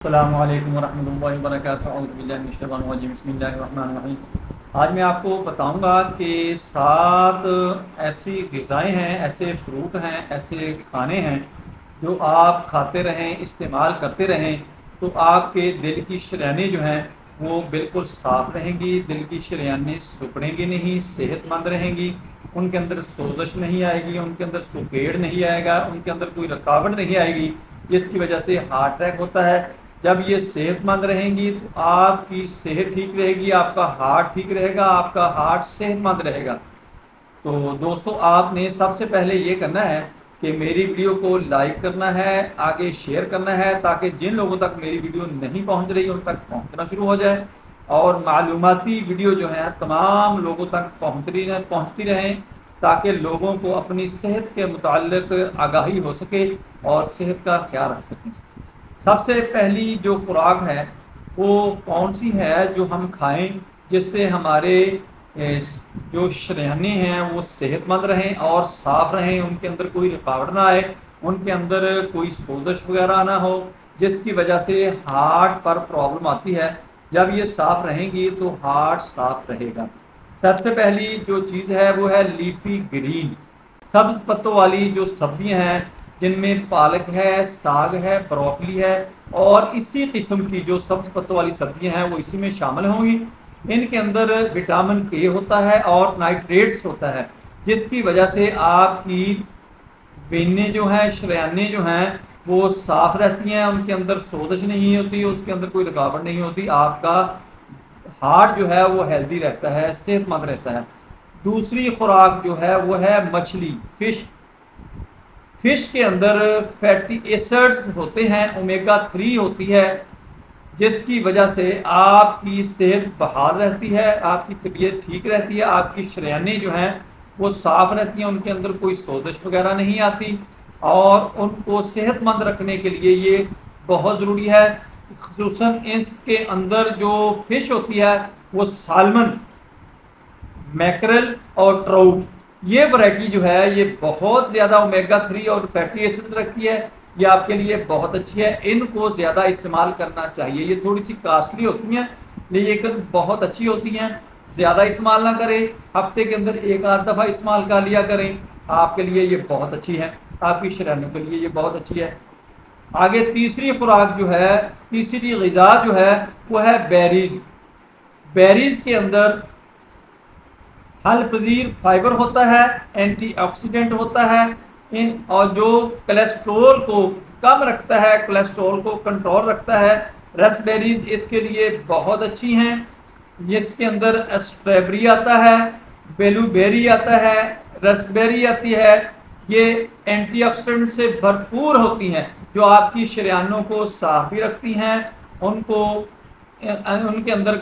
السلام علیکم ورحمۃ اللہ وبرکاتہ۔ اعوذ باللہ من الشیطان الرجیم، بسم اللہ الرحمن الرحیم۔ آج میں آپ کو بتاؤں گا کہ 7 ایسی غذائیں ہیں، ایسے فروٹ ہیں، ایسے کھانے ہیں جو آپ کھاتے رہیں، استعمال کرتے رہیں تو آپ کے دل کی شریانیں جو ہیں وہ بالکل صاف رہیں گی، دل کی شریانیں سکڑیں گی نہیں، صحت مند رہیں گی، ان کے اندر سوزش نہیں آئے گی، ان کے اندر سکیڑ نہیں آئے گا، ان کے اندر کوئی رکاوٹ نہیں آئے گی جس کی وجہ سے ہارٹ اٹیک ہوتا ہے۔ جب یہ صحت مند رہیں گی تو آپ کی صحت ٹھیک رہے گی، آپ کا ہارٹ ٹھیک رہے گا، آپ کا ہارٹ صحت مند رہے گا۔ تو دوستو، آپ نے سب سے پہلے یہ کرنا ہے کہ میری ویڈیو کو لائک کرنا ہے، آگے شیئر کرنا ہے تاکہ جن لوگوں تک میری ویڈیو نہیں پہنچ رہی ان تک پہنچنا شروع ہو جائے، اور معلوماتی ویڈیو جو ہے تمام لوگوں تک پہنچتی رہیں تاکہ لوگوں کو اپنی صحت کے متعلق آگاہی ہو سکے اور صحت کا خیال رکھ سکیں۔ سب سے پہلی جو خوراک ہے وہ کون سی ہے جو ہم کھائیں جس سے ہمارے جو شریانیں ہیں وہ صحت مند رہیں اور صاف رہیں، ان کے اندر کوئی رکاوٹ نہ آئے، ان کے اندر کوئی سوزش وغیرہ نہ ہو جس کی وجہ سے ہارٹ پر پرابلم آتی ہے۔ جب یہ صاف رہیں گی تو ہارٹ صاف رہے گا۔ سب سے پہلی جو چیز ہے وہ ہے لیفی گرین، سبز پتوں والی جو سبزیاں ہیں جن میں پالک ہے، ساگ ہے، بروکلی ہے، اور اسی قسم کی جو سبز پتوں والی سبزیاں ہیں وہ اسی میں شامل ہوں گی۔ ان کے اندر وٹامن کے ہوتا ہے اور نائٹریٹس ہوتا ہے جس کی وجہ سے آپ کی وینیں جو ہیں، شریانیں جو ہیں وہ صاف رہتی ہیں، ان کے اندر سوزش نہیں ہوتی، اس کے اندر کوئی رکاوٹ نہیں ہوتی، آپ کا ہارٹ جو ہے وہ ہیلدی رہتا ہے، صحت مند رہتا ہے۔ دوسری خوراک جو ہے وہ ہے مچھلی، فش۔ فش کے اندر فیٹی ایسڈز ہوتے ہیں، اومیگا 3 ہوتی ہے جس کی وجہ سے آپ کی صحت بحال رہتی ہے، آپ کی طبیعت ٹھیک رہتی ہے، آپ کی شریانیں جو ہیں وہ صاف رہتی ہیں، ان کے اندر کوئی سوزش وغیرہ نہیں آتی، اور ان کو صحت مند رکھنے کے لیے یہ بہت ضروری ہے۔ خصوصاً اس کے اندر جو فش ہوتی ہے وہ سالمن، میکرل اور ٹراؤٹ، یہ ورائٹی جو ہے یہ بہت زیادہ اومیگا 3 اور فیٹی ایسڈ رکھتی ہے، یہ آپ کے لیے بہت اچھی ہے، ان کو زیادہ استعمال کرنا چاہیے۔ یہ تھوڑی سی کاسٹلی ہوتی ہیں لیکن بہت اچھی ہوتی ہیں، زیادہ استعمال نہ کریں، ہفتے کے اندر ایک آدھ دفعہ استعمال کر لیا کریں، آپ کے لیے یہ بہت اچھی ہے، آپ کی شریانوں کے لیے یہ بہت اچھی ہے۔ آگے تیسری خوراک جو ہے، تیسری غذا جو ہے وہ ہے بیریز۔ بیریز کے اندر حل پذیر فائبر ہوتا ہے، اینٹی آکسیڈنٹ ہوتا ہے، اور جو کولیسٹرول کو کم رکھتا ہے، کولیسٹرول کو کنٹرول رکھتا ہے۔ رس بیریز اس کے لیے بہت اچھی ہیں، جس کے اندر اسٹرابیری آتا ہے، بیلو بیری آتا ہے، رس بیری آتی ہے، یہ اینٹی آکسیڈنٹ سے بھرپور ہوتی ہیں جو آپ کی شریانوں کو صاف بھی رکھتی ہیں، ان کے اندر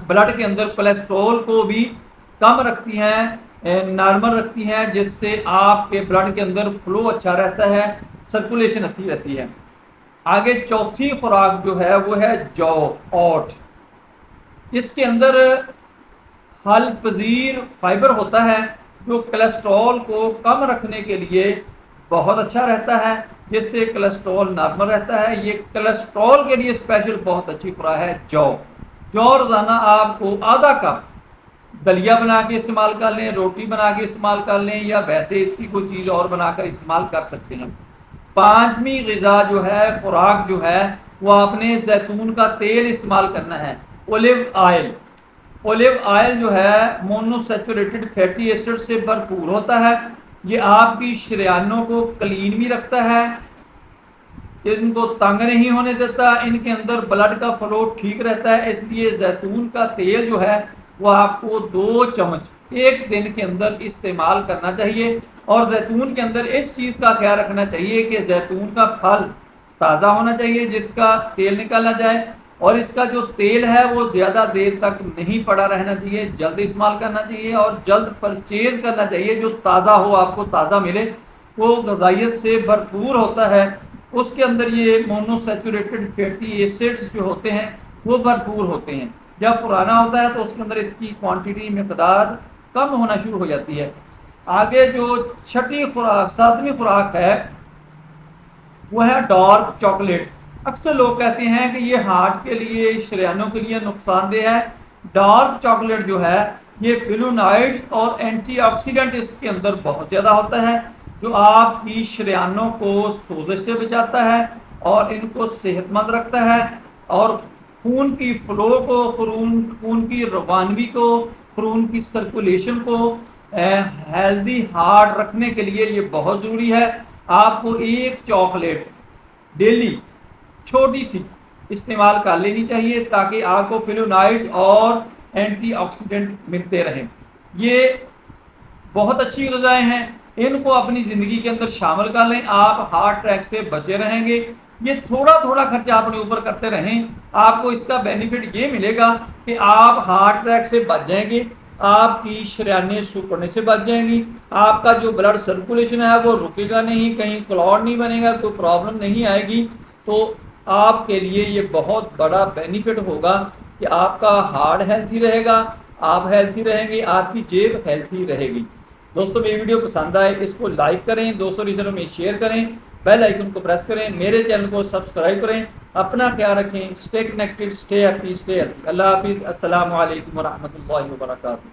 بلڈ کے اندر کولیسٹرول کو بھی کم رکھتی ہیں، نارمل رکھتی ہیں، جس سے آپ کے بلڈ کے اندر فلو اچھا رہتا ہے، سرکولیشن اچھی رہتی ہے۔ آگے چوتھی خوراک جو ہے وہ ہے جو، اوٹ۔ اس کے اندر حل پذیر فائبر ہوتا ہے جو کولیسٹرول کو کم رکھنے کے لیے بہت اچھا رہتا ہے، جس سے کولیسٹرول نارمل رہتا ہے۔ یہ کولیسٹرول کے لیے اسپیشل بہت اچھی خوراک ہے جو۔ روزانہ آپ کو آدھا کپ دلیا بنا کے استعمال کر لیں، روٹی بنا کے استعمال کر لیں، یا ویسے اس کی کوئی چیز اور بنا کر استعمال کر سکتے ہیں۔ پانچویں غذا جو ہے، خوراک جو ہے، وہ آپ نے زیتون کا تیل استعمال کرنا ہے، اولیو آئل۔ اولیو آئل جو ہے مونو سیچوریٹڈ فیٹی ایسڈ سے بھرپور ہوتا ہے، یہ آپ کی شریانوں کو کلین بھی رکھتا ہے، ان کو تنگ نہیں ہونے دیتا، ان کے اندر بلڈ کا فلو ٹھیک رہتا ہے۔ اس لیے زیتون کا تیل جو ہے وہ آپ کو 2 چمچ ایک دن کے اندر استعمال کرنا چاہیے، اور زیتون کے اندر اس چیز کا خیال رکھنا چاہیے کہ زیتون کا پھل تازہ ہونا چاہیے جس کا تیل نکالا جائے، اور اس کا جو تیل ہے وہ زیادہ دیر تک نہیں پڑا رہنا چاہیے، جلد استعمال کرنا چاہیے اور جلد پرچیز کرنا چاہیے، جو تازہ ہو، آپ کو تازہ ملے، وہ غذائیت سے بھرپور ہوتا ہے، اس کے اندر یہ مونو سیچوریٹڈ فیٹی ایسڈز جو ہوتے ہیں وہ بھرپور ہوتے ہیں۔ جب پرانا ہوتا ہے تو اس کے اندر اس کی کوانٹٹی مقدار کم ہونا شروع ہو جاتی ہے۔ آگے جو چھٹی خوراک، 7ویں خوراک ہے وہ ہے ڈارک چاکلیٹ۔ اکثر لوگ کہتے ہیں کہ یہ ہارٹ کے لیے، شریانوں کے لیے نقصان دہ ہے۔ ڈارک چاکلیٹ جو ہے یہ فلونائڈ اور اینٹی آکسیڈنٹ اس کے اندر بہت زیادہ ہوتا ہے، جو آپ کی شریانوں کو سوزش سے بچاتا ہے اور ان کو صحت مند رکھتا ہے، اور خون کی فلو کو، خون کی روانگی کو، خون کی سرکولیشن کو ہیلدی ہارٹ رکھنے کے لیے یہ بہت ضروری ہے۔ آپ کو ایک چاکلیٹ ڈیلی چھوٹی سی استعمال کر لینی چاہیے تاکہ آپ کو فلونائڈ اور اینٹی آکسیڈنٹ ملتے رہیں۔ یہ بہت اچھی غذائیں ہیں، ان کو اپنی زندگی کے اندر شامل کر لیں، آپ ہارٹ اٹیک سے بچے رہیں گے۔ یہ تھوڑا تھوڑا خرچہ اپنے اوپر کرتے رہیں، آپ کو اس کا بینیفٹ یہ ملے گا کہ آپ ہارٹ اٹیک سے بچ جائیں گے، آپ کی شریانیں سوکھنے سے بچ جائیں گی، آپ کا جو بلڈ سرکولیشن ہے وہ رکے گا نہیں، کہیں کلوٹ نہیں بنے گا، کوئی پرابلم نہیں آئے گی۔ تو آپ کے لیے یہ بہت بڑا بینیفٹ ہوگا کہ آپ کا ہارٹ ہیلتھی رہے گا، آپ ہیلتھی رہیں گے، آپ کی جیب ہیلتھی رہے گی۔ دوستوں میری ویڈیو پسند آئے اس کو لائک کریں، دوستوں رشتوں میں شیئر کریں، بیل آئیکن کو پریس کریں، میرے چینل کو سبسکرائب کریں۔ اپنا خیال رکھیں، stay connected, stay happy, stay healthy. اللہ حافظ، السلام علیکم ورحمۃ اللہ وبرکاتہ۔